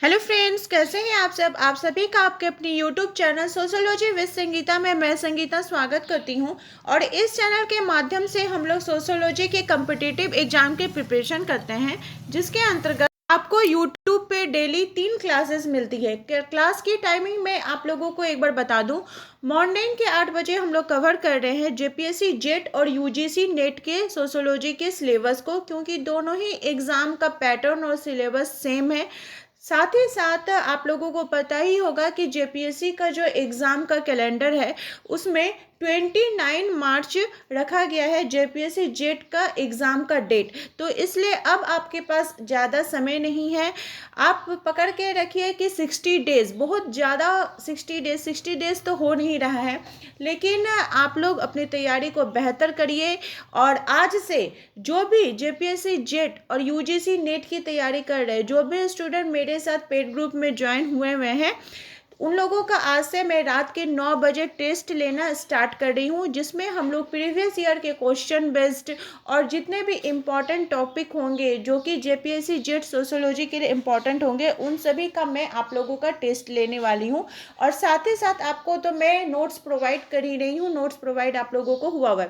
Hello friends, कैसे हैं आप सब। आप सभी का आपके अपनी YouTube channel sociology with Sangeeta में मैं संगीता स्वागत करती हूं। और इस चैनल के माध्यम से हम लोग सोशियोलॉजी के कम्पिटिटिव एग्जाम की प्रिपरेशन करते हैं, जिसके अंतर्गत आपको यूट्यूब पे डेली 3 क्लासेस मिलती है। क्लास की टाइमिंग मैं आप लोगों को एक बार बता दूं। मॉर्निंग के 8 बजे हम लोग कवर कर रहे हैं जेपीएससी जेट और यूजीसी नेट के सोशियोलॉजी के सिलेबस को, क्योंकि दोनों ही एग्ज़ाम का पैटर्न और सिलेबस सेम है। साथ ही साथ आप लोगों को पता ही होगा कि जेपीएससी का जो एग्ज़ाम का कैलेंडर है उसमें 29 मार्च रखा गया है जेपीएससी जेट का एग्ज़ाम का डेट। तो इसलिए अब आपके पास ज़्यादा समय नहीं है। आप पकड़ के रखिए कि 60 डेज़, बहुत ज़्यादा 60 डेज़ तो हो नहीं रहा है, लेकिन आप लोग अपनी तैयारी को बेहतर करिए। और आज से जो भी जेपीएससी जेट और यूजीसी नेट की तैयारी कर रहे हैं, जो भी स्टूडेंट मेरे साथ पेड ग्रुप में ज्वाइन हुए हैं, उन लोगों का आज से मैं रात के 9 बजे टेस्ट लेना स्टार्ट कर रही हूँ, जिसमें हम लोग प्रीवियस ईयर के क्वेश्चन बेस्ड और जितने भी इम्पॉर्टेंट टॉपिक होंगे जो कि जेपीएससी जेट सोशियोलॉजी के लिए इम्पॉर्टेंट होंगे, उन सभी का मैं आप लोगों का टेस्ट लेने वाली हूँ। और साथ ही साथ आपको तो मैं नोट्स प्रोवाइड कर ही रही हूँ, नोट्स प्रोवाइड आप लोगों को हुआ है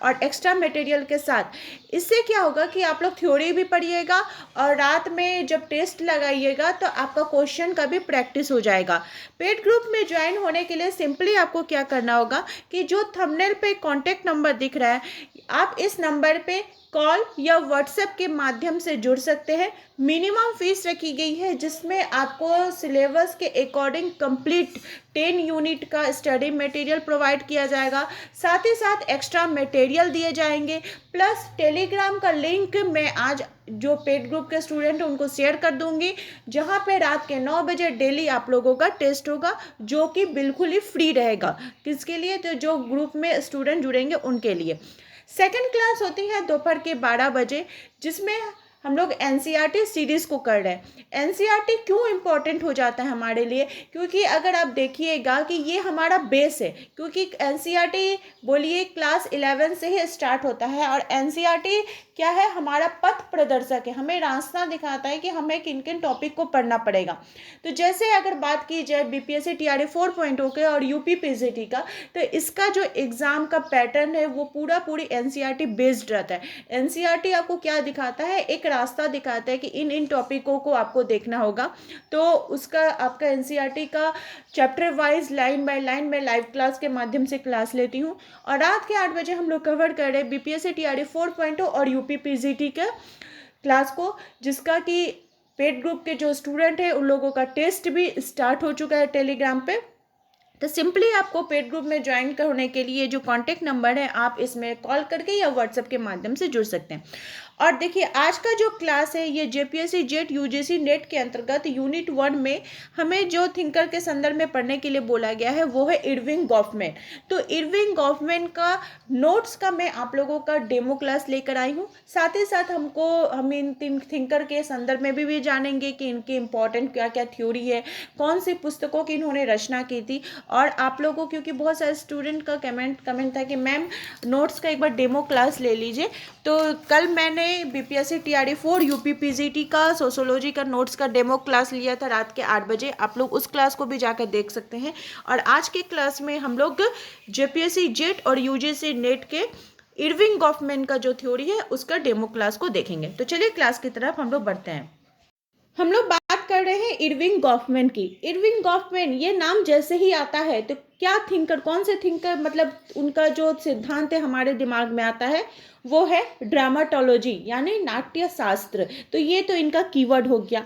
और एक्स्ट्रा मटेरियल के साथ। इससे क्या होगा कि आप लोग थ्योरी भी पढ़िएगा और रात में जब टेस्ट लगाइएगा तो आपका क्वेश्चन का भी प्रैक्टिस हो जाएगा। पेड ग्रुप में ज्वाइन होने के लिए सिंपली आपको क्या करना होगा कि जो थंबनेल पे कांटेक्ट नंबर दिख रहा है, आप इस नंबर पे कॉल या व्हाट्सएप के माध्यम से जुड़ सकते हैं। मिनिमम फीस रखी गई है, जिसमें आपको सिलेबस के अकॉर्डिंग कंप्लीट 10 यूनिट का स्टडी मटेरियल प्रोवाइड किया जाएगा। साथ ही साथ एक्स्ट्रा मटेरियल दिए जाएंगे, प्लस टेलीग्राम का लिंक मैं आज जो पेड ग्रुप के स्टूडेंट हैं उनको शेयर कर दूंगी, जहां पे रात के 9 बजे डेली आप लोगों का टेस्ट होगा, जो कि बिल्कुल ही फ्री रहेगा। किसके लिए? तो जो ग्रुप में स्टूडेंट जुड़ेंगे उनके लिए। सेकंड क्लास होती है दोपहर के 12 बजे, जिसमें हम लोग एनसीईआरटी सीरीज़ को कर रहे हैं। एनसीईआरटी क्यों इम्पोर्टेंट हो जाता है हमारे लिए? क्योंकि अगर आप देखिएगा कि ये हमारा बेस है, क्योंकि एनसीईआरटी बोलिए क्लास 11 से ही स्टार्ट होता है। और एनसीईआरटी क्या है? हमारा पथ प्रदर्शक है, हमें रास्ता दिखाता है कि हमें किन किन टॉपिक को पढ़ना पड़ेगा। तो जैसे अगर बात की जाए बीपीएससी टीआरई 4.0 के और यूपी पीजीटी का, तो इसका जो एग्ज़ाम का पैटर्न है वो पूरी एनसीईआरटी बेस्ड रहता है। एनसीईआरटी आपको क्या दिखाता है? एक रास्ता दिखाता है कि इन इन टॉपिकों को आपको देखना होगा। तो उसका आपका एनसीईआरटी का chapter wise line by line मैं लाइव क्लास के माध्यम से क्लास लेती हूँ। और रात के 8 बजे हम लोग कवर कर रहे हैं बीपीएससी टीआरई 4.0 और यूपी पीजीटी के क्लास को, जिसका कि पेड ग्रुप के जो स्टूडेंट हैं उन लोगों का टेस्ट भी स्टार्ट हो चुका है टेलीग्राम पे। तो सिंपली आपको पेड ग्रुप में ज्वाइन होने के लिए जो कांटेक्ट नंबर है, आप इसमें कॉल करके या व्हाट्सएप के माध्यम से जुड़ सकते हैं। और देखिए, आज का जो क्लास है ये जेपीएससी जेट यूजीसी नेट के अंतर्गत यूनिट 1 में हमें जो थिंकर के संदर्भ में पढ़ने के लिए बोला गया है वो है इरविंग गॉफमैन। तो इरविंग गॉफमैन का नोट्स का मैं आप लोगों का डेमो क्लास लेकर आई हूँ। साथ ही साथ हम इन तीन थिंकर के संदर्भ में भी जानेंगे कि इनके इम्पोर्टेंट क्या क्या थ्योरी है, कौन सी पुस्तकों की इन्होंने रचना की थी। और आप लोगों, क्योंकि बहुत सारे स्टूडेंट का कमेंट था कि मैम नोट्स का एक बार डेमो क्लास ले लीजिए, तो कल मैंने बीपीएससी टीआरई 4 यूपी पीजीटी का सोशियोलॉजी का नोट्स का डेमो क्लास लिया था रात के 8 बजे। आप लोग उस क्लास को भी जाकर देख सकते हैं। और आज के क्लास में हम लोग जेपीएससी जेट और यूजीसी नेट के इरविंग गॉफमैन का जो थ्योरी है उसका डेमो क्लास को देखेंगे। तो चलिए क्लास की तरफ हम लोग बढ़ते हैं। हम लोग बात कर रहे हैं इरविंग गॉफमैन की। इरविंग गॉफमैन, ये नाम जैसे ही आता है तो क्या थिंकर, कौन से थिंकर, मतलब उनका जो सिद्धांत है हमारे दिमाग में आता है वो है ड्रामाटोलॉजी, यानी नाट्य शास्त्र। तो ये तो इनका कीवर्ड हो गया।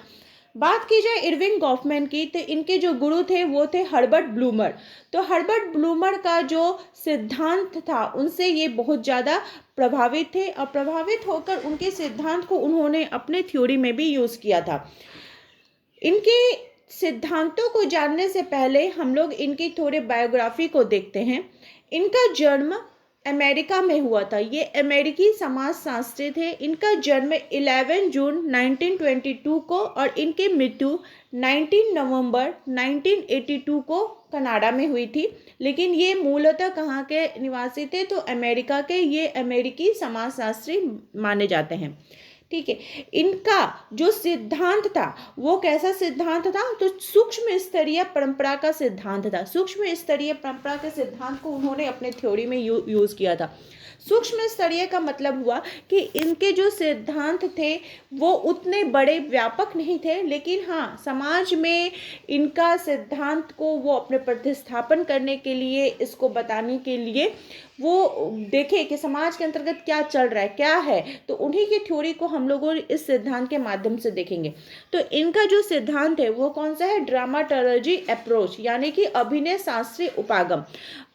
बात की जाए इरविंग गॉफमैन की, तो इनके जो गुरु थे वो थे हर्बर्ट ब्लूमर। तो हर्बर्ट ब्लूमर का जो सिद्धांत था उनसे ये बहुत ज़्यादा प्रभावित थे और प्रभावित होकर उनके सिद्धांत को उन्होंने अपने थ्योरी में भी यूज़ किया था। इनके सिद्धांतों को जानने से पहले हम लोग इनकी थोड़े बायोग्राफी को देखते हैं। इनका जन्म अमेरिका में हुआ था। ये अमेरिकी समाजशास्त्री थे। इनका जन्म 11 जून 1922 को और इनकी मृत्यु 19 नवंबर 1982 को कनाडा में हुई थी। लेकिन ये मूलतः कहाँ के निवासी थे? तो अमेरिका के। ये अमेरिकी समाजशास्त्री माने जाते हैं। ठीक है। इनका जो सिद्धांत था वो कैसा सिद्धांत था, तो सूक्ष्म स्तरीय परंपरा का सिद्धांत था। सूक्ष्म स्तरीय परंपरा के सिद्धांत को उन्होंने अपने थ्योरी में यूज किया था। सूक्ष्म स्तरीय का मतलब हुआ कि इनके जो सिद्धांत थे वो उतने बड़े व्यापक नहीं थे, लेकिन हाँ समाज में इनका सिद्धांत को वो अपने प्रतिस्थापन करने के लिए, इसको बताने के लिए वो देखे कि समाज के अंतर्गत क्या चल रहा है, क्या है, तो उन्हीं की थ्योरी को हम लोगों इस सिद्धांत के माध्यम से देखेंगे। तो इनका जो सिद्धांत है वो कौन सा है, ड्रामाटोलॉजी अप्रोच, यानी कि अभिनय शास्त्रीय उपागम।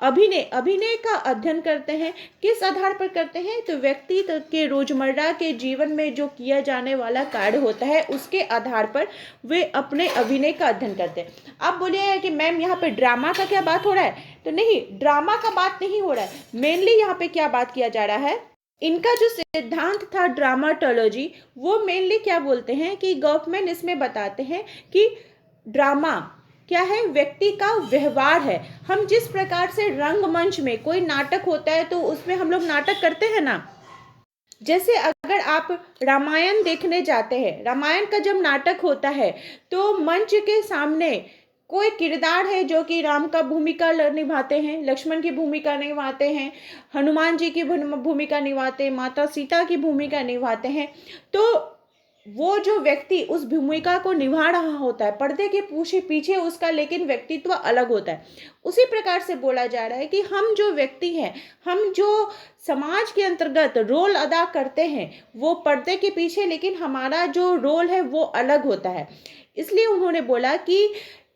अभिनय का अध्ययन करते हैं, किस आधार पर करते हैं, तो व्यक्ति के रोजमर्रा के जीवन में जो किया जाने वाला कार्य होता है उसके आधार पर वे अपने अभिनय का अध्ययन करते हैं। आप बोलिए कि मैम यहाँ पे ड्रामा का क्या बात हो रहा है, तो नहीं, ड्रामा का बात नहीं हो रहा है। मेनली यहाँ पे क्या बात किया जा रहा है, इनका जो सिद्धांत था ड्रामाटोलॉजी, वो मेनली क्या बोलते हैं कि गवर्नमेंट इसमें बताते हैं कि ड्रामा क्या है, व्यक्ति का व्यवहार है। हम जिस प्रकार से रंगमंच में कोई नाटक होता है तो उसमें हम लोग नाटक करते हैं ना, जैसे अगर आप रामायण देखने जाते हैं, रामायण का जब नाटक होता है तो मंच के सामने कोई किरदार है जो कि राम का भूमिका निभाते हैं, लक्ष्मण की भूमिका निभाते हैं, हनुमान जी की भूमिका निभाते हैं, माता सीता की भूमिका निभाते हैं। तो वो जो व्यक्ति उस भूमिका को निभा रहा होता है, पर्दे के पीछे उसका लेकिन व्यक्तित्व अलग होता है। उसी प्रकार से बोला जा रहा है कि हम जो व्यक्ति हैं, हम जो समाज के अंतर्गत रोल अदा करते हैं वो पर्दे के पीछे, लेकिन हमारा जो रोल है वो अलग होता है। इसलिए उन्होंने बोला कि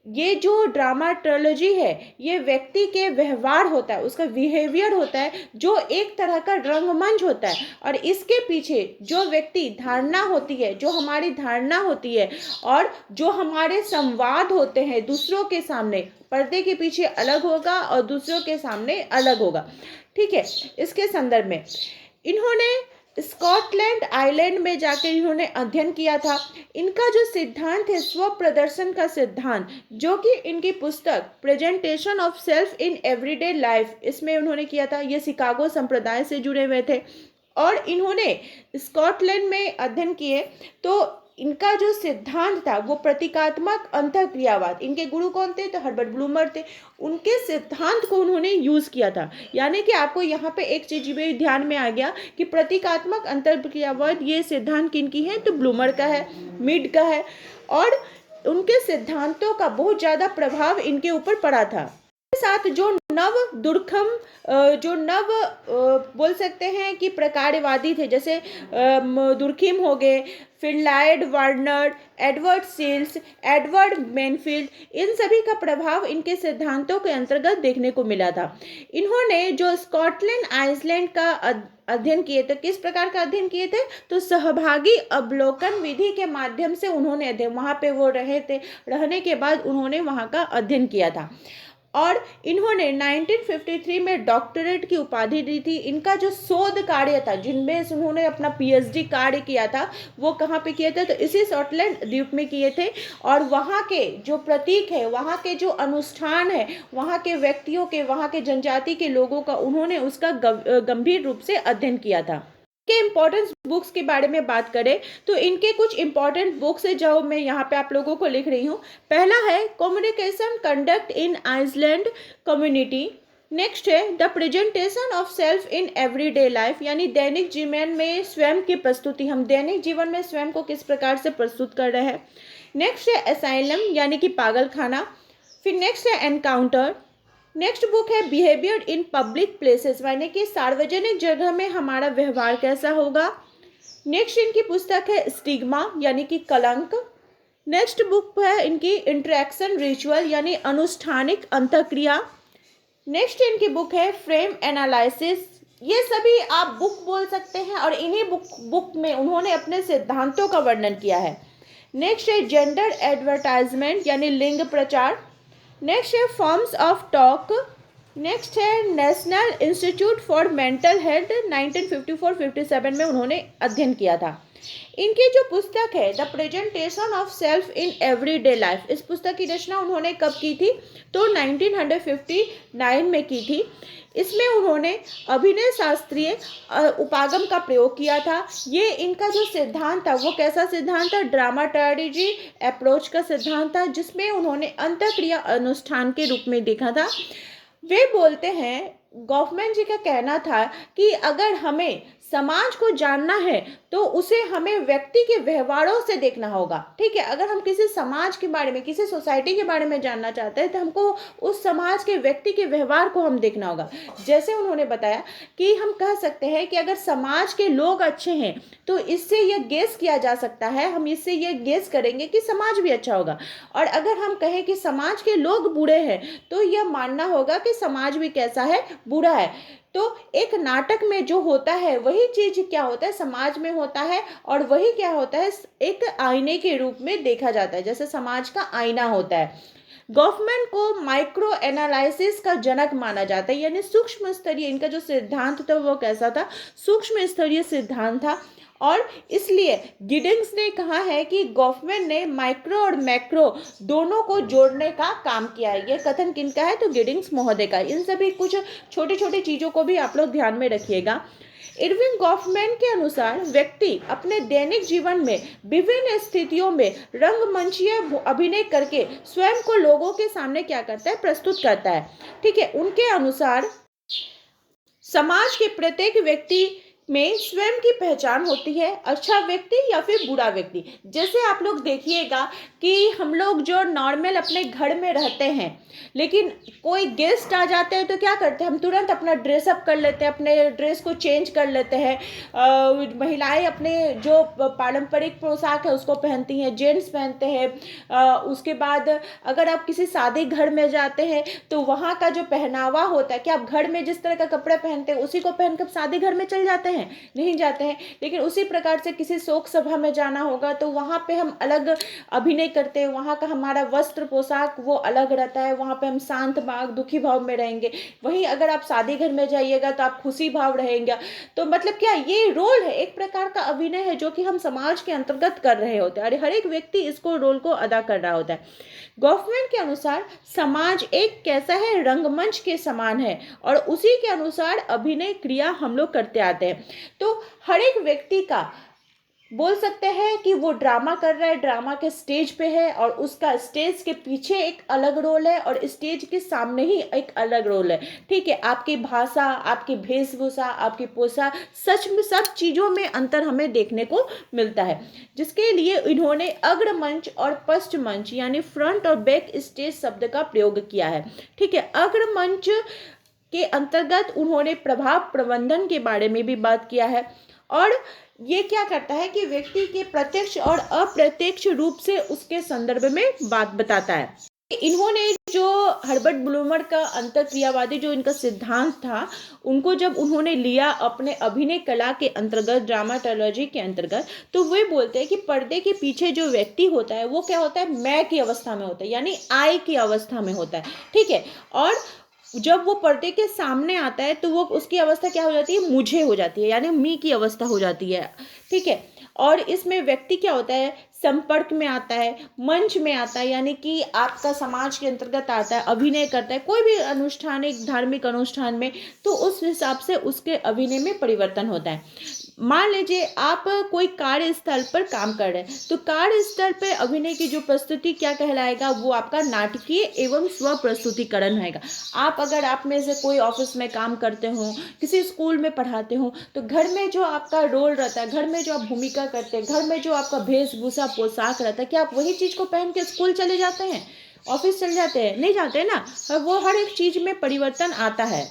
ये जो ड्रामाटोलॉजी है ये व्यक्ति के व्यवहार होता है, उसका बिहेवियर होता है, जो एक तरह का रंगमंच होता है, और इसके पीछे जो व्यक्ति धारणा होती है, जो हमारी धारणा होती है और जो हमारे संवाद होते हैं दूसरों के सामने, पर्दे के पीछे अलग होगा और दूसरों के सामने अलग होगा। ठीक है। इसके संदर्भ में इन्होंने स्कॉटलैंड आइलैंड में जाकर इन्होंने अध्ययन किया था। इनका जो सिद्धांत है स्व प्रदर्शन का सिद्धांत, जो कि इनकी पुस्तक presentation of self in everyday life, इसमें उन्होंने किया था। ये शिकागो संप्रदाय से जुड़े हुए थे और इन्होंने स्कॉटलैंड में अध्ययन किए। तो इनका जो सिद्धांत था वो प्रतीकात्मक अंतःक्रियावाद, इनके गुरु कौन थे, तो हर्बर्ट ब्लूमर थे। उनके सिद्धांत को उन्होंने यूज किया था। यानी कि आपको यहाँ पे एक चीज भी ध्यान में आ गया कि प्रतीकात्मक अंतःक्रियावाद ये सिद्धांत किनकी है, तो ब्लूमर का है, मीड का है, और उनके सिद्धांतों का बहुत ज्यादा प्रभाव इनके ऊपर पड़ा था। साथ जो बोल सकते हैं कि प्रकारवादी थे, जैसे दुर्खिम हो गए, फिर Lloyd Warner, Edward Shils, Edward Mansfield, इन सभी का प्रभाव इनके सिद्धांतों के अंतर्गत देखने को मिला था। इन्होंने जो स्कॉटलैंड आइसलैंड का अध्ययन किए थे, किस प्रकार का अध्ययन किए थे, तो सहभागी अवलोकन विधि के माध्यम से उन्होंने अध्ययन, वहाँ पे वो रहे थे, रहने के बाद उन्होंने वहाँ का अध्ययन किया था। और इन्होंने 1953 में डॉक्टरेट की उपाधि दी थी। इनका जो शोध कार्य था, जिनमें उन्होंने अपना पीएचडी कार्य किया था, वो कहाँ पे किए थे, तो इसी स्कॉटलैंड द्वीप में किए थे। और वहाँ के जो प्रतीक है, वहाँ के जो अनुष्ठान है, वहाँ के व्यक्तियों के, वहाँ के जनजाति के लोगों का उन्होंने उसका गंभीर रूप से अध्ययन किया था। के इम्पोर्टेंट बुक्स के बारे में बात करें तो इनके कुछ इम्पोर्टेंट बुक्स है जो मैं यहाँ पे आप लोगों को लिख रही हूँ। पहला है communication conduct in island community. Next है the presentation of self in everyday life, यानी दैनिक जीवन में स्वयं की प्रस्तुति, हम दैनिक जीवन में स्वयं को किस प्रकार से प्रस्तुत कर रहे हैं। नेक्स्ट है असाइलम, यानी कि पागल खाना। फिर नेक्स्ट है एनकाउंटर। नेक्स्ट बुक है बिहेवियर इन पब्लिक प्लेसेस, यानी कि सार्वजनिक जगह में हमारा व्यवहार कैसा होगा। नेक्स्ट इनकी पुस्तक है स्टिग्मा, यानी कि कलंक। नेक्स्ट बुक है इनकी इंटरेक्शन रिचुअल, यानी अनुष्ठानिक अंतःक्रिया। नेक्स्ट इनकी बुक है फ्रेम एनालिसिस। ये सभी आप बुक बोल सकते हैं और इन्हीं बुक में उन्होंने अपने सिद्धांतों का वर्णन किया है। नेक्स्ट है जेंडर एडवर्टाइजमेंट, यानी लिंग प्रचार। नेक्स्ट है फॉर्म्स ऑफ टॉक। नेक्स्ट है national institute for mental health, 1954-57 में उन्होंने अध्ययन किया था। इनकी जो पुस्तक है the presentation of self in everyday life, इस पुस्तक की रचना उन्होंने कब की थी, तो 1959 में की थी। इसमें उन्होंने अभिनय शास्त्रीय उपागम का प्रयोग किया था। ये इनका जो सिद्धांत था वो कैसा सिद्धांत था? ड्रामाटर्जी अप्रोच का सिद्धांत था, जिसमें उन्होंने अंतःक्रिया अनुष्ठान के रूप में देखा था। वे बोलते हैं, गॉफमैन जी का कहना था कि अगर हमें समाज को जानना है तो उसे हमें व्यक्ति के व्यवहारों से देखना होगा। ठीक है, अगर हम किसी समाज के बारे में, किसी सोसाइटी के बारे में जानना चाहते हैं तो हमको उस समाज के व्यक्ति के व्यवहार को हम देखना होगा। जैसे उन्होंने बताया कि हम कह सकते हैं कि अगर समाज के लोग अच्छे हैं तो इससे यह गेस किया जा सकता है, हम इससे यह गेस करेंगे कि समाज भी अच्छा होगा। और अगर हम कहें कि समाज के लोग बुरे हैं तो यह मानना होगा कि समाज भी कैसा है? बुरा है। तो एक नाटक में जो होता है वही चीज क्या होता है? समाज में होता है, और वही क्या होता है? एक आईने के रूप में देखा जाता है, जैसे समाज का आईना होता है। गॉफमैन को माइक्रो एनालिसिस का जनक माना जाता है, यानी सूक्ष्म स्तरीय, इनका जो सिद्धांत था वो कैसा था? सूक्ष्म स्तरीय सिद्धांत था। और इसलिए गिडिंग्स ने कहा है कि गॉफमैन ने माइक्रो और मैक्रो दोनों को जोड़ने का काम किया है। ये कथन किनका है? तो गिडिंग्स महोदय का। इन सभी कुछ छोटी छोटी चीज़ों को भी आप लोग ध्यान में रखिएगा। इरविंग गॉफमैन के अनुसार व्यक्ति अपने दैनिक जीवन में विभिन्न स्थितियों में रंगमंचीय अभिनय करके स्वयं को लोगों के सामने क्या करता है? प्रस्तुत करता है। ठीक है, उनके अनुसार समाज के प्रत्येक व्यक्ति में स्वयं की पहचान होती है, अच्छा व्यक्ति या फिर बुरा व्यक्ति। जैसे आप लोग देखिएगा कि हम लोग जो नॉर्मल अपने घर में रहते हैं, लेकिन कोई गेस्ट आ जाते हैं तो क्या करते हैं? हम तुरंत अपना ड्रेसअप कर लेते हैं, अपने ड्रेस को चेंज कर लेते हैं। महिलाएं अपने जो पारंपरिक पोशाक है उसको पहनती हैं, जेंट्स पहनते हैं। उसके बाद अगर आप किसी शादी घर में जाते हैं तो वहाँ का जो पहनावा होता है, कि आप घर में जिस तरह का कपड़ा पहनते हैं उसी को पहनकर शादी घर में चल जाते हैं? नहीं जाते हैं। लेकिन उसी प्रकार से किसी शोक सभा में जाना होगा तो वहाँ पे हम अलग अभिनय करते हैं, वहाँ का हमारा वस्त्र पोशाक वो अलग रहता है, वहाँ पे हम शांत भाव दुखी भाव में रहेंगे। वहीं अगर आप शादी घर में जाइएगा तो आप खुशी भाव रहेंगे। तो मतलब क्या, ये रोल है, एक प्रकार का अभिनय है जो कि हम समाज के अंतर्गत कर रहे होते हैं, और हर एक व्यक्ति इसको रोल को अदा कर रहा होता है। गॉफमैन के अनुसार समाज एक कैसा है? रंगमंच के समान है, और उसी के अनुसार अभिनय क्रिया हम लोग करते आते हैं। तो हर एक व्यक्ति का बोल सकते हैं कि वो ड्रामा कर रहा है, ड्रामा के स्टेज पे है, और उसका स्टेज के पीछे एक अलग रोल है और स्टेज के सामने ही एक अलग रोल है। ठीक है, आपकी भाषा, आपकी वेशभूषा, आपकी पोशाक, सच में सब चीज़ों में अंतर हमें देखने को मिलता है, जिसके लिए इन्होंने अग्रमंच और पश्चमंच यानी फ्रंट और बैक स्टेज शब्द का प्रयोग किया है। ठीक है, अग्रमंच के अंतर्गत उन्होंने प्रभाव प्रबंधन के बारे में भी बात किया है, और ये क्या करता है कि व्यक्ति के प्रत्यक्ष और अप्रत्यक्ष रूप से उसके संदर्भ में बात बताता है। इन्होंने जो हर्बर्ट ब्लूमर का अंतःक्रियावादी जो इनका सिद्धांत था, उनको जब उन्होंने लिया अपने अभिनय कला के अंतर्गत, ड्रामाटोलॉजी के अंतर्गत, तो वे बोलते हैं कि पर्दे के पीछे जो व्यक्ति होता है वो क्या होता है? मैं की अवस्था में होता है, यानी आई की अवस्था में होता है। ठीक है, और जब वो पर्दे के सामने आता है तो वो उसकी अवस्था क्या हो जाती है? मुझे हो जाती है, यानी मी की अवस्था हो जाती है। ठीक है, और इसमें व्यक्ति क्या होता है? संपर्क में आता है, मंच में आता है, यानी कि आपका समाज के अंतर्गत आता है, अभिनय करता है कोई भी अनुष्ठान, एक धार्मिक अनुष्ठान में, तो उस हिसाब से उसके अभिनय में परिवर्तन होता है। मान लीजिए आप कोई कार्यस्थल पर काम कर रहे हैं, तो कार्यस्थल पर अभिनय की जो प्रस्तुति क्या कहलाएगा? वो आपका नाटकीय एवं स्व प्रस्तुतिकरण रहेगा। आप में से कोई ऑफिस में काम करते हो, किसी स्कूल में पढ़ाते हो, तो घर में जो आपका रोल रहता है, घर में जो आप भूमिका करते हैं, घर में जो आपका वेशभूषा पोशाक रहता है, क्या आप वही चीज को पहन के स्कूल चले जाते हैं, ऑफिस चले जाते हैं? नहीं जाते ना। वो हर एक चीज में परिवर्तन आता है।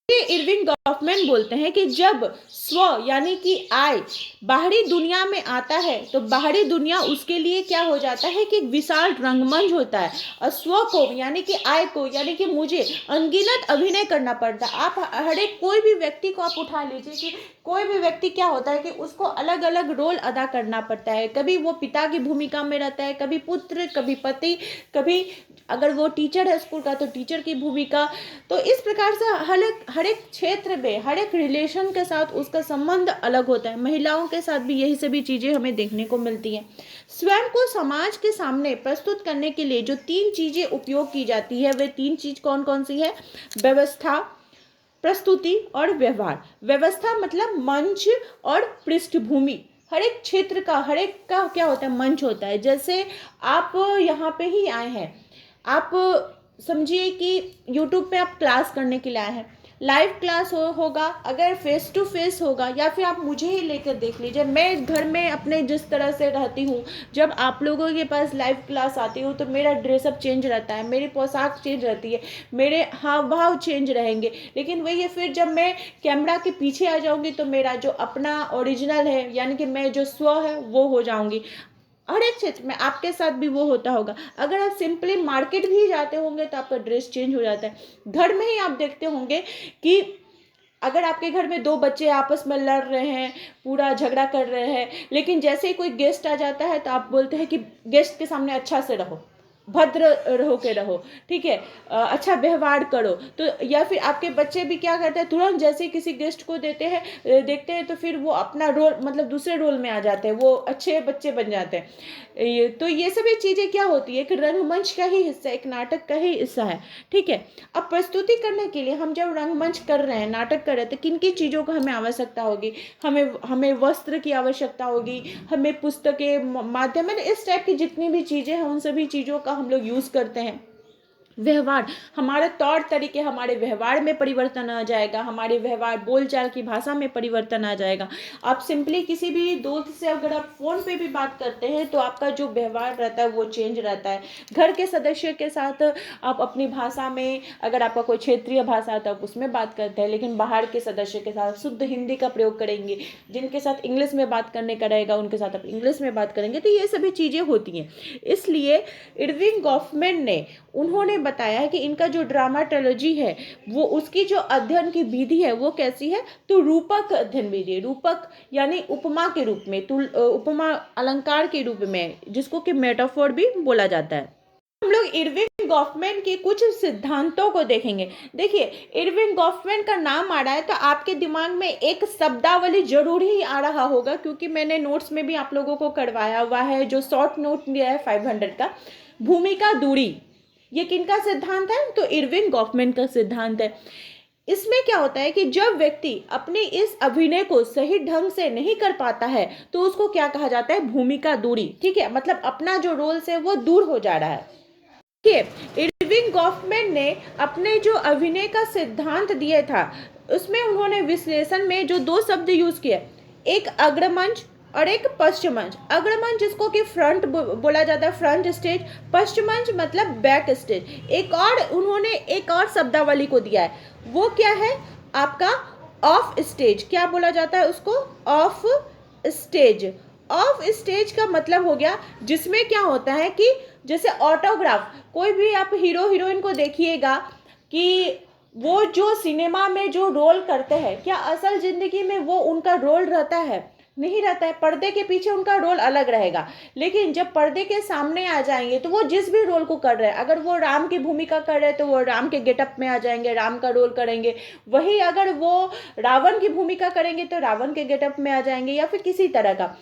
इरविंग गॉफमैन बोलते हैं कि जब स्व यानी कि आई बाहरी दुनिया में आता है तो बाहरी दुनिया उसके लिए क्या हो जाता है कि विशाल रंगमंच होता है, और स्व को यानी कि आई को यानी कि मुझे अनगिनत अभिनय करना पड़ता है। आप हर एक कोई भी व्यक्ति को आप उठा लीजिए कि कोई भी व्यक्ति क्या होता है कि उसको अलग अलग रोल अदा करना पड़ता है। कभी वो पिता की भूमिका में रहता है, कभी पुत्र, कभी पति, कभी अगर वो टीचर है स्कूल का तो टीचर की भूमिका। तो इस प्रकार से हर एक क्षेत्र में, हर एक रिलेशन के साथ उसका संबंध अलग होता है। महिलाओं के साथ भी यही सभी चीज़ें हमें देखने को मिलती हैं। स्वयं को समाज के सामने प्रस्तुत करने के लिए जो 3 चीज़ें उपयोग की जाती है, वे 3 चीज़ कौन कौन सी है? व्यवस्था, प्रस्तुति और व्यवहार। व्यवस्था मतलब मंच और पृष्ठभूमि। हर एक क्षेत्र का, हर एक का क्या होता है, मंच होता है। जैसे आप यहाँ पे ही आए हैं, आप समझिए कि यूट्यूब पे आप क्लास करने के लिए आए हैं, लाइव क्लास होगा, अगर फेस टू फेस होगा, या फिर आप मुझे ही लेकर देख लीजिए। मैं घर में अपने जिस तरह से रहती हूँ, जब आप लोगों के पास लाइव क्लास आती हूँ तो मेरा ड्रेसअप चेंज रहता है, मेरी पोशाक चेंज रहती है, मेरे हाव भाव चेंज रहेंगे। लेकिन वही है, फिर जब मैं कैमरा के पीछे आ जाऊँगी तो मेरा जो अपना ओरिजिनल है, यानी कि मैं जो स्व है वो हो जाऊँगी। हर एक क्षेत्र में आपके साथ भी वो होता होगा। अगर आप सिंपली मार्केट भी जाते होंगे तो आपका ड्रेस चेंज हो जाता है। घर में ही आप देखते होंगे कि अगर आपके घर में दो बच्चे आपस में लड़ रहे हैं, पूरा झगड़ा कर रहे हैं, लेकिन जैसे ही कोई गेस्ट आ जाता है तो आप बोलते हैं कि गेस्ट के सामने अच्छा से रहो, भद्र होके रहो, ठीक है, अच्छा व्यवहार करो। तो या फिर आपके बच्चे भी क्या करते हैं, तुरंत जैसे ही किसी गेस्ट को देखते हैं तो फिर वो अपना रोल, मतलब दूसरे रोल में आ जाते हैं, वो अच्छे बच्चे बन जाते हैं। तो ये सभी चीज़ें क्या होती है, एक रंगमंच का ही हिस्सा, एक नाटक का ही हिस्सा है, ठीक है। अब प्रस्तुति करने के लिए हम जब रंगमंच कर रहे हैं, नाटक कर रहे हैं, तो किन किन चीज़ों को हमें आवश्यकता होगी। हमें वस्त्र की आवश्यकता होगी, हमें पुस्तकें, माध्यम, इस टाइप की जितनी भी चीज़ें हैं उन सभी चीज़ों का हम लोग यूज़ करते हैं। व्यवहार, हमारे तौर तरीके, हमारे व्यवहार में परिवर्तन आ जाएगा, हमारे व्यवहार बोलचाल की भाषा में परिवर्तन आ जाएगा। आप सिंपली किसी भी दोस्त से अगर आप फ़ोन पे भी बात करते हैं तो आपका जो व्यवहार रहता है वो चेंज रहता है। घर के सदस्य के साथ आप अपनी भाषा में, अगर आपका कोई क्षेत्रीय भाषा है तो आप उसमें बात करते हैं, लेकिन बाहर के सदस्य के साथ शुद्ध हिंदी का प्रयोग करेंगे। जिनके साथ इंग्लिश में बात करने का रहेगा उनके साथ आप इंग्लिश में बात करेंगे। तो ये सभी चीज़ें होती हैं। इसलिए इरविंग गॉफमैन ने, उन्होंने बताया है कि इनका जो ड्रामाटोलॉजी है वो, उसकी जो अध्ययन की विधि है वो कैसी है, तो रूपक अध्ययन विधि है। रूपक यानी उपमा के रूप में, उपमा अलंकार के रूप में, जिसको कि मेटाफोर भी बोला जाता है। हम लोग इरविंग गॉफमैन के कुछ सिद्धांतों को देखेंगे। देखिए, इरविंग गॉफमैन का नाम आ रहा है तो आपके दिमाग में एक शब्दावली जरूर ही आ रहा होगा, क्योंकि मैंने नोट्स में भी आप लोगों को करवाया हुआ है, जो शॉर्ट नोट दिया है 500 का। भूमिका दूरी, ये किनका सिद्धांत है, तो इरविंग गॉफमैन का सिद्धांत है। इसमें क्या होता है कि जब व्यक्ति अपने इस अभिनय को सही ढंग से नहीं कर पाता है तो उसको क्या कहा जाता है, भूमिका दूरी, ठीक है। मतलब अपना जो रोल से वो दूर हो जा रहा है। इरविंग गॉफमैन ने अपने जो अभिनय का सिद्धांत दिया था उसमें उन्होंने विश्लेषण में जो दो शब्द यूज किए, एक अग्रमंच और एक पश्चिमंच। अग्रमंच जिसको कि फ्रंट बोला जाता है, फ्रंट स्टेज। पश्चिमंच मतलब बैक स्टेज। उन्होंने एक और शब्दावली को दिया है, वो क्या है आपका, ऑफ स्टेज। क्या बोला जाता है उसको, ऑफ स्टेज। ऑफ स्टेज का मतलब हो गया जिसमें क्या होता है कि जैसे ऑटोग्राफ, कोई भी आप हीरो हीरोइन को देखिएगा कि वो जो सिनेमा में जो रोल करते हैं, क्या असल जिंदगी में वो उनका रोल रहता है, नहीं रहता है। पर्दे के पीछे उनका रोल अलग रहेगा, लेकिन जब पर्दे के सामने आ जाएंगे तो वो जिस भी रोल को कर रहे हैं, अगर वो राम की भूमिका कर रहे हैं तो वो राम के गेटअप में आ जाएंगे, राम का रोल करेंगे। वही अगर वो रावण की भूमिका करेंगे तो रावण के गेटअप में आ जाएंगे, या फिर किसी तरह का।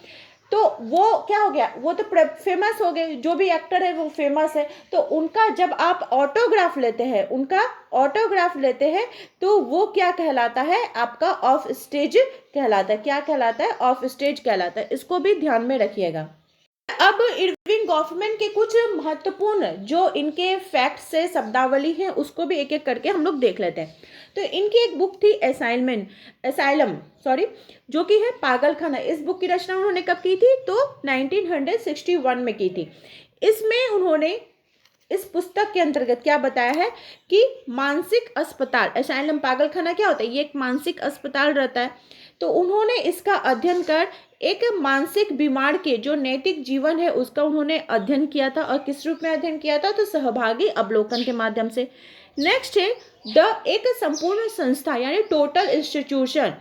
तो वो क्या हो गया, वो तो फेमस हो गए, जो भी एक्टर है वो फेमस है। तो उनका जब आप ऑटोग्राफ लेते हैं, उनका ऑटोग्राफ लेते हैं, तो वो क्या कहलाता है, आपका ऑफ स्टेज कहलाता है। क्या कहलाता है, ऑफ स्टेज कहलाता है। इसको भी ध्यान में रखिएगा। अब इरविंग गॉफमैन के कुछ महत्वपूर्ण जो इनके फैक्ट्स से शब्दावली है उसको भी एक एक करके हम लोग देख लेते हैं। तो इनकी एक बुक थी एसाइलम, जो कि है पागलखाना। इस बुक की रचना उन्होंने कब की थी, तो 1961 में की थी। इसमें उन्होंने इस पुस्तक के अंतर्गत क्या बताया है कि मानसिक अस्पताल, एसाइलम पागलखाना क्या होता है, ये एक मानसिक अस्पताल रहता है। तो उन्होंने इसका अध्ययन कर एक मानसिक बीमार के जो नैतिक जीवन है उसका उन्होंने अध्ययन किया था। और किस रूप में अध्ययन किया था, तो सहभागी अवलोकन के माध्यम से। नेक्स्ट है एक संपूर्ण संस्था यानी टोटल इंस्टीट्यूशन।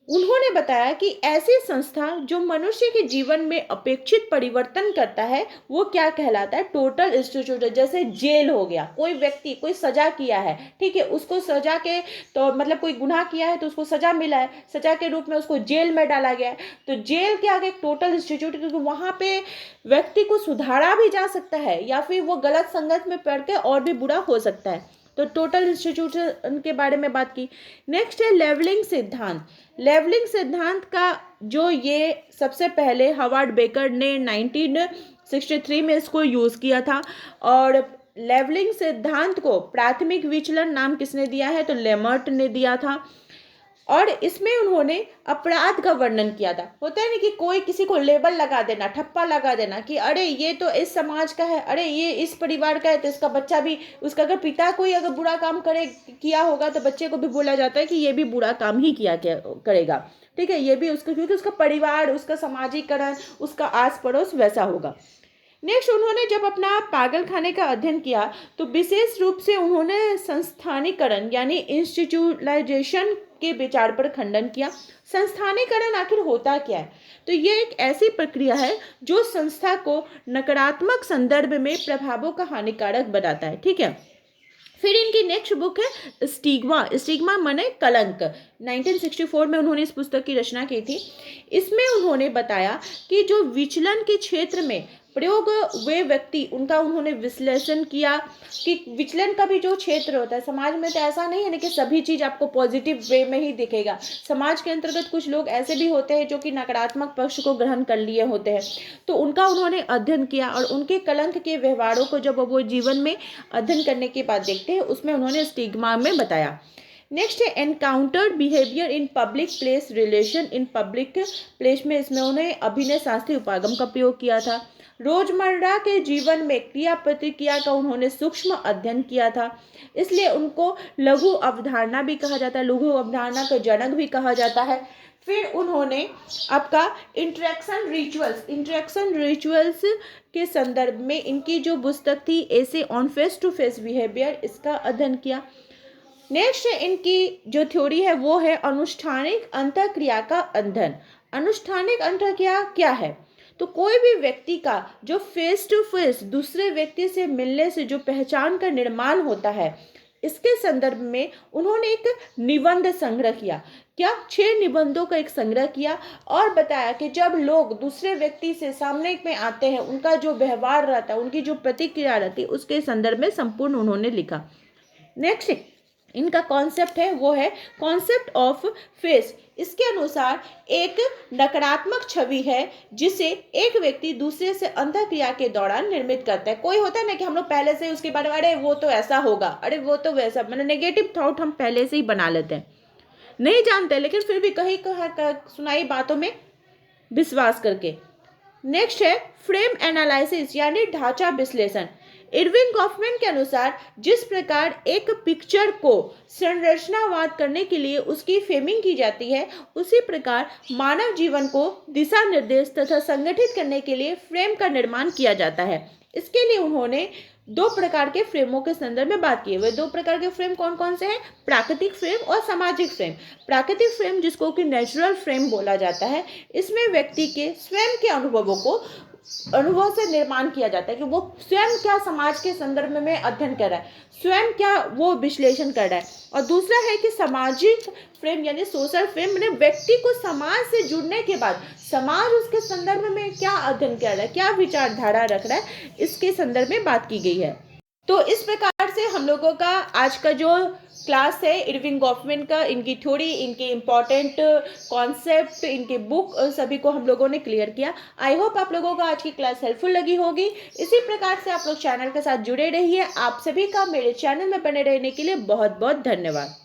उन्होंने बताया कि ऐसी संस्था जो मनुष्य के जीवन में अपेक्षित परिवर्तन करता है वो क्या कहलाता है, टोटल इंस्टीट्यूशन। जैसे जेल हो गया, कोई व्यक्ति कोई सजा किया है, ठीक है, उसको सजा के, तो मतलब कोई गुनाह किया है तो उसको सजा मिला है, सजा के रूप में उसको जेल में डाला गया है। तो जेल क्या है, एक टोटल इंस्टीट्यूट, क्योंकि वहाँ पे व्यक्ति को सुधारा भी जा सकता है या फिर वो गलत संगत में पड़ के और भी बुरा हो सकता है। तो टोटल इंस्टीट्यूशन के बारे में बात की। नेक्स्ट है लेवलिंग सिद्धांत। लेवलिंग सिद्धांत का जो ये सबसे पहले हार्वर्ड बेकर ने 1963 में इसको यूज़ किया था। और लेवलिंग सिद्धांत को प्राथमिक विचलन नाम किसने दिया है, तो लेमर्ट ने दिया था। और इसमें उन्होंने अपराध का वर्णन किया था। होता है ना कि कोई किसी को लेबल लगा देना, ठप्पा लगा देना कि अरे ये तो इस समाज का है, अरे ये इस परिवार का है, तो इसका बच्चा भी, उसका अगर पिता कोई अगर बुरा काम किया होगा तो बच्चे को भी बोला जाता है कि ये भी बुरा काम ही किया करेगा। ठीक है, ये भी उसका, क्योंकि उसका परिवार, उसका सामाजिकरण, उसका आस पड़ोस वैसा होगा। नेक्स्ट, उन्होंने जब अपना पागल खाने का अध्ययन किया तो विशेष रूप से उन्होंने संस्थानीकरण यानी इंस्टीट्यूलाइजेशन के विचार पर खंडन किया। संस्थानीकरण आखिर होता क्या है, तो ये एक ऐसी प्रक्रिया है जो संस्था को नकारात्मक संदर्भ में प्रभावों का हानिकारक बनाता है। ठीक है, फिर इनकी नेक्स्ट बुक है स्टिग्मा। स्टिग्मा माने कलंक। 1964 में उन्होंने इस पुस्तक की रचना की थी। इसमें उन्होंने बताया कि जो विचलन के क्षेत्र में प्रयोग वे व्यक्ति, उनका उन्होंने विश्लेषण किया कि विचलन का भी जो क्षेत्र होता है समाज में, तो ऐसा नहीं है ना कि सभी चीज़ आपको पॉजिटिव वे में ही दिखेगा। समाज के अंतर्गत कुछ लोग ऐसे भी होते हैं जो कि नकारात्मक पक्ष को ग्रहण कर लिए होते हैं, तो उनका उन्होंने अध्ययन किया और उनके कलंक के व्यवहारों को जब वो जीवन में अध्ययन करने के बाद देखते हैं, उसमें उन्होंने स्टिग्मा में बताया। नेक्स्ट है encountered behaviour in public place relation in public place में, इसमें उन्हें अभिनय शास्त्रीय उपागम का प्रयोग किया था। रोजमर्रा के जीवन में क्रिया प्रतिक्रिया का उन्होंने सूक्ष्म अध्ययन किया था, इसलिए उनको लघु अवधारणा भी कहा जाता है, लघु अवधारणा का जनक भी कहा जाता है। फिर उन्होंने आपका इंटरेक्शन रिचुअल्स के संदर्भ में इनकी जो पुस्तक थी ऐसे on face to face behaviour, इसका अध्ययन किया। नेक्स्ट इनकी जो थ्योरी है वो है अनुष्ठानिक अंतःक्रिया का अध्ययन। अनुष्ठानिक अंतःक्रिया क्या है, तो कोई भी व्यक्ति का जो फेस टू फेस दूसरे व्यक्ति से मिलने से जो पहचान का निर्माण होता है, इसके संदर्भ में उन्होंने एक निबंध संग्रह किया। क्या 6 निबंधों का एक संग्रह किया और बताया कि जब लोग दूसरे व्यक्ति से सामने में आते हैं, उनका जो व्यवहार रहता है, उनकी जो प्रतिक्रिया रहती है, उसके संदर्भ में संपूर्ण उन्होंने लिखा। नेक्स्ट इनका कॉन्सेप्ट है वो है कॉन्सेप्ट ऑफ फेस। इसके अनुसार एक नकारात्मक छवि है जिसे एक व्यक्ति दूसरे से अंतःक्रिया के दौरान निर्मित करता है। कोई होता है ना कि हम लोग पहले से उसके बारे में अरे वो तो ऐसा होगा, अरे वो तो वैसा, मतलब नेगेटिव थॉट हम पहले से ही बना लेते हैं, नहीं जानते लेकिन फिर भी कहीं सुनाई बातों में विश्वास करके। नेक्स्ट है फ्रेम एनालिसिस यानी ढांचा विश्लेषण। इरविंग गॉफमैन के अनुसार जिस प्रकार एक पिक्चर को संरचनावाद करने के लिए उसकी फ्रेमिंग की जाती है, उसी प्रकार मानव जीवन को दिशा निर्देश तथा संगठित करने के लिए फ्रेम का निर्माण किया जाता है। इसके लिए उन्होंने 2 प्रकार के फ्रेमों के संदर्भ में बात की है। वे 2 प्रकार के फ्रेम कौन कौन से हैं, प्राकृतिक फ्रेम और सामाजिक फ्रेम। प्राकृतिक फ्रेम जिसको कि नेचुरल फ्रेम बोला जाता है, इसमें व्यक्ति के स्वयं के अनुभवों को अनुभव से निर्माण किया जाता है कि वो स्वयं क्या समाज के संदर्भ में अध्ययन कर रहा है, स्वयं क्या वो विश्लेषण कर रहा है। और दूसरा है कि सामाजिक फ्रेम यानी सोशल फ्रेम, मैंने व्यक्ति को समाज से जुड़ने के बाद समाज उसके संदर्भ में क्या अध्ययन कर रहा है, क्या विचारधारा रख रहा है, इसके संदर्भ में बात की गई है। तो इस प्रकार से हम लोगों का आज का जो क्लास है इरविंग गॉफमैन का, इनकी थ्योरी, इनके इम्पॉर्टेंट कॉन्सेप्ट, इनके बुक, सभी को हम लोगों ने क्लियर किया। आई होप आप लोगों को आज की क्लास हेल्पफुल लगी होगी। इसी प्रकार से आप लोग चैनल के साथ जुड़े रहिए। आप सभी का मेरे चैनल में बने रहने के लिए बहुत बहुत धन्यवाद।